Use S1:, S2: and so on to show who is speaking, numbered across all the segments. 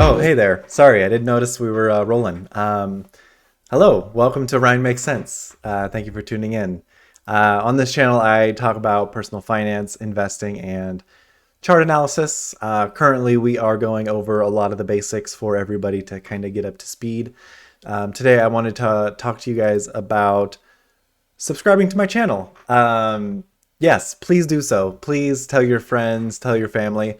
S1: Oh, hey there. Sorry, I didn't notice we were rolling. Hello, welcome to Ryan Makes Sense. Thank you for tuning in. On this channel, I talk about personal finance, investing, and chart analysis. Currently, we are going over a lot of the basics for everybody to kind of get up to speed. Today, I wanted to talk to you guys about subscribing to my channel. Yes, please do so. Please tell your friends, tell your family.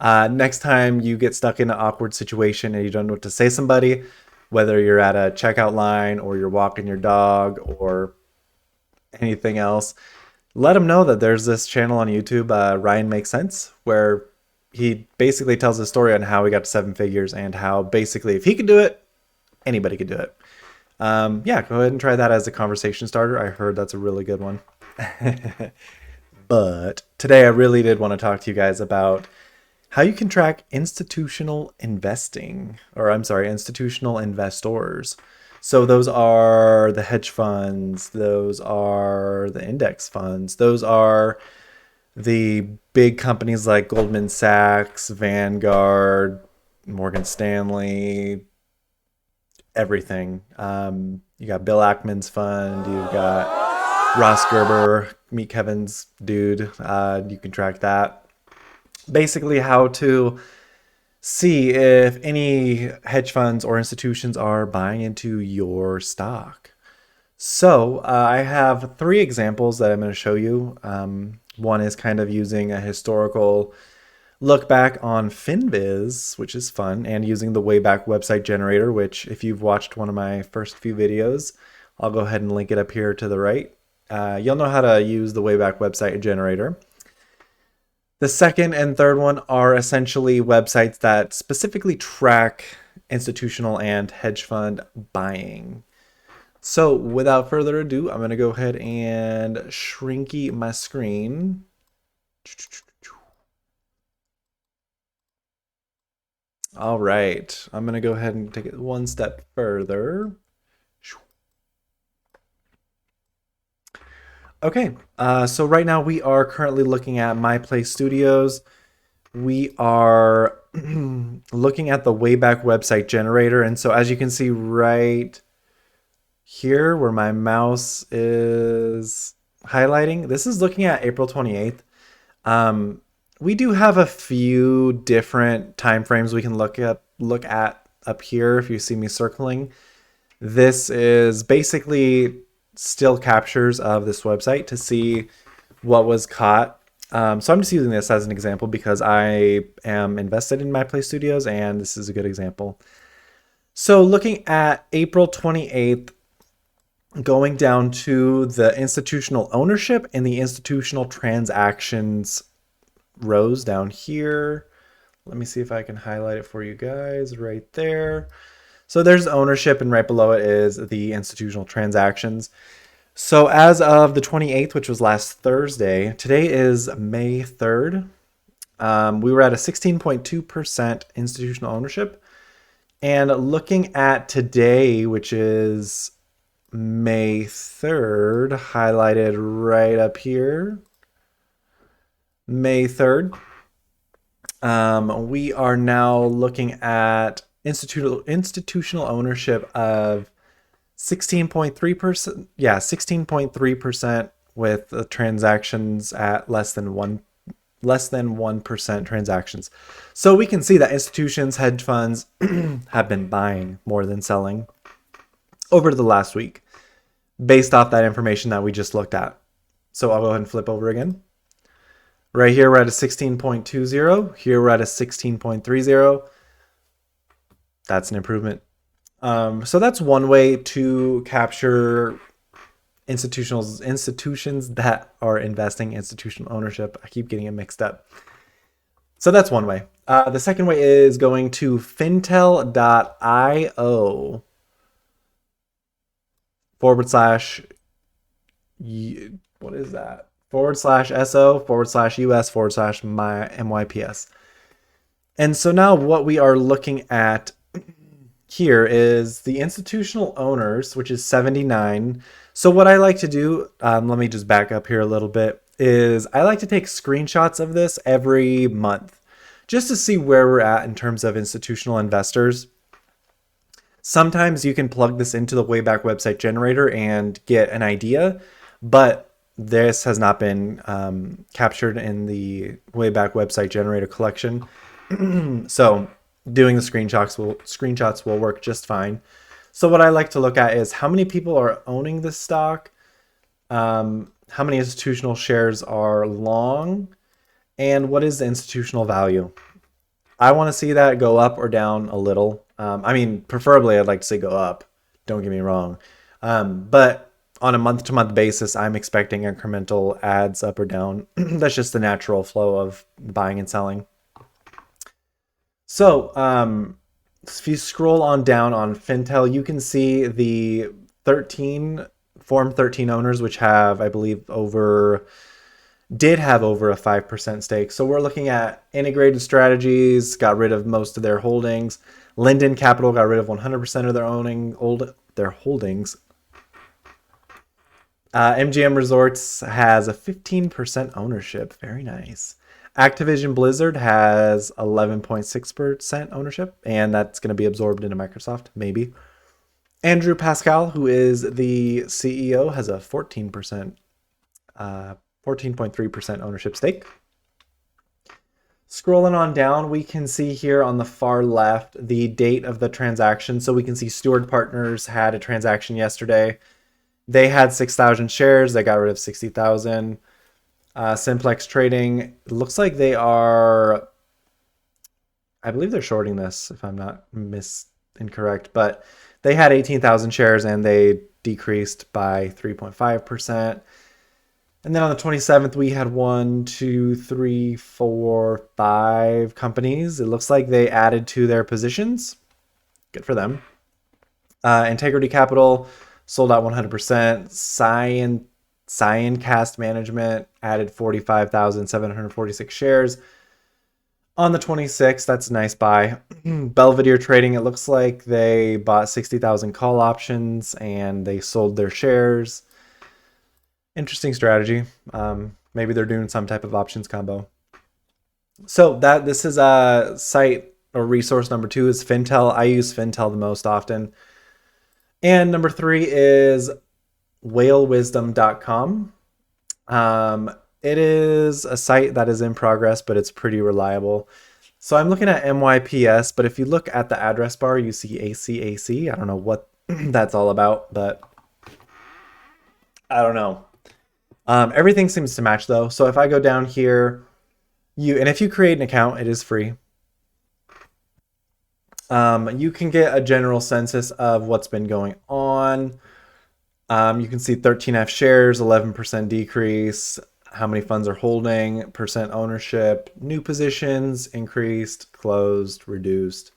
S1: Next time you get stuck in an awkward situation and you don't know what to say to somebody, whether you're at a checkout line or you're walking your dog or anything else, let them know that there's this channel on YouTube, Ryan Makes Sense, where he basically tells a story on how he got to seven figures and how basically if he could do it, anybody could do it. Yeah, go ahead and try that as a conversation starter. I heard that's a really good one. But today I really did want to talk to you guys about how you can track institutional investing, or I'm sorry, institutional investors. So those are the hedge funds, those are the index funds, those are the big companies like Goldman Sachs, Vanguard, Morgan Stanley, everything. You got Bill Ackman's fund, you've got Ross Gerber, Meet Kevin's dude. You can track that. Basically, how to see if any hedge funds or institutions are buying into your stock. So I have three examples that I'm going to show you. One is kind of using a historical look back on Finviz, which is fun, and using the Wayback Website Generator, which if you've watched one of my first few videos, I'll go ahead and link it up here to the right. You'll know how to use the Wayback Website Generator. The second and third one are essentially websites that specifically track institutional and hedge fund buying. So without further ado, I'm going to go ahead and shrinky my screen. All right, I'm going to go ahead and take it one step further. Okay, so right now we are currently looking at My Play Studios. We are looking at the Wayback Website Generator. And so as you can see right here where my mouse is highlighting, this is looking at April 28th. We do have a few different time frames we can look at up here if you see me circling. This is basically still captures of this website to see what was caught. So I'm just using this as an example because I am invested in My Play Studios and this is a good example. So looking at April 28th, going down to the institutional ownership and the institutional transactions rows down here. Let me see if I can highlight it for you guys right there. So there's ownership and right below it is the institutional transactions. So as of the 28th, which was last Thursday, today is May 3rd. We were at a 16.2% institutional ownership. And looking at today, which is May 3rd, highlighted right up here, May 3rd, we are now looking at institutional ownership of 16.3%. Yeah, 16.3% with the transactions at less than 1% transactions. So we can see that institutions, hedge funds have been buying more than selling over the last week based off that information that we just looked at. So I'll go ahead and flip over again. Right here, we're at a 16.20. Here, we're at a 16.30. That's an improvement. So that's one way to capture institutions that are investing institutional ownership. I keep getting it mixed up. So that's one way. The second way is going to fintel.io / what is that? /SO /US /MYPS. And so now what we are looking at here is the institutional owners, which is 79. So what I like to do, let me just back up here a little bit, is I like to take screenshots of this every month just to see where we're at in terms of institutional investors. Sometimes you can plug this into the Wayback Website Generator and get an idea, but this has not been captured in the Wayback Website Generator collection. So doing the screenshots will work just fine. So what I like to look at is how many people are owning this stock, how many institutional shares are long, and what is the institutional value. I want to see that go up or down a little. I mean, preferably I'd like to say go up. Don't get me wrong. But on a month-to-month basis, I'm expecting incremental adds up or down. That's just the natural flow of buying and selling. So if you scroll on down on Fintel, you can see the Form 13 owners, which have, I believe, did have over a 5% stake. So we're looking at Integrated Strategies, got rid of most of their holdings. Linden Capital got rid of 100% of their holdings. MGM Resorts has a 15% ownership. Very nice. Activision Blizzard has 11.6% ownership, and that's going to be absorbed into Microsoft, maybe. Andrew Pascal, who is the CEO, has a 14.3% ownership stake. Scrolling on down, we can see here on the far left the date of the transaction. So we can see Steward Partners had a transaction yesterday. They had 6,000 shares. They got rid of 60,000. Simplex Trading, it looks like they are, I believe they're shorting this, if I'm not incorrect, but they had 18,000 shares and they decreased by 3.5%. And then on the 27th, we had 5 companies. It looks like they added to their positions. Good for them. Integrity Capital sold out 100%. Cyancast Management added 45,746 shares. On the 26th, that's a nice buy. Belvedere Trading, it looks like they bought 60,000 call options and they sold their shares. Interesting strategy. Maybe they're doing some type of options combo. So this is a site or resource. Number 2 is Fintel. I use Fintel the most often. And number 3 is whalewisdom.com. It is a site that is in progress, but it's pretty reliable. So I'm looking at MYPS, but if you look at the address bar, you see ACAC. I don't know what that's all about, but I don't know. Everything seems to match though. So if I go down here, if you create an account, it is free. You can get a general census of what's been going on. You can see 13F shares, 11% decrease, how many funds are holding, percent ownership, new positions, increased, closed, reduced,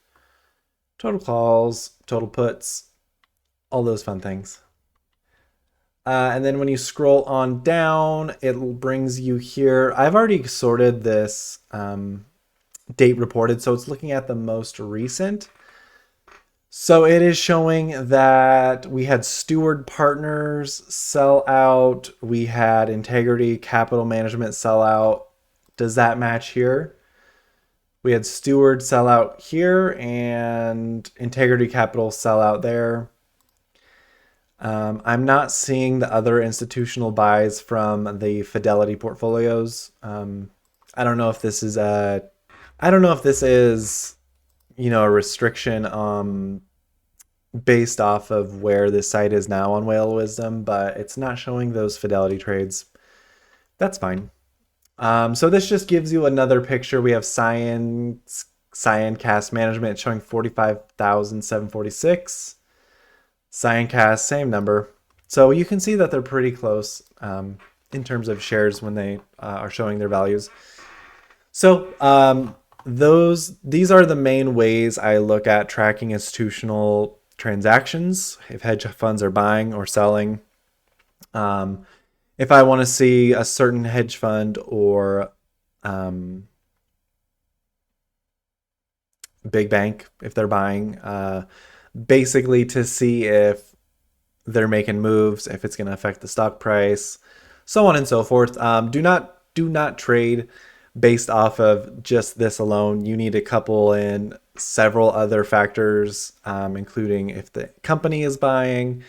S1: total calls, total puts, all those fun things. And then when you scroll on down, it brings you here. I've already sorted this date reported, so it's looking at the most recent. So it is showing that we had Steward Partners sell out. We had Integrity Capital Management sell out. Does that match here? We had Steward sell out here and Integrity Capital sell out there. I'm not seeing the other institutional buys from the Fidelity portfolios. I don't know if this is a restriction based off of where this site is now on Whale Wisdom, but it's not showing those Fidelity trades. That's fine. So this just gives you another picture. We have Cyancast Management showing 45,746. Cyancast, same number. So you can see that they're pretty close in terms of shares when they are showing their values. So these are the main ways I look at tracking institutional transactions, if hedge funds are buying or selling. If I want to see a certain hedge fund or big bank, if they're buying, basically to see if they're making moves, if it's going to affect the stock price, so on and so forth. Do not trade based off of just this alone. You need to couple in several other factors, including if the company is buying,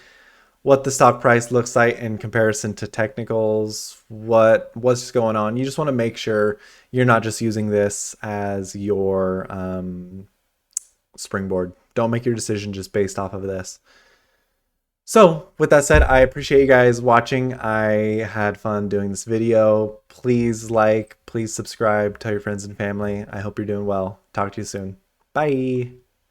S1: what the stock price looks like in comparison to technicals, what's going on. You just want to make sure you're not just using this as your springboard. Don't make your decision just based off of this. So with that said, I appreciate you guys watching. I had fun doing this video. Please like, please subscribe, tell your friends and family. I hope you're doing well. Talk to you soon. Bye.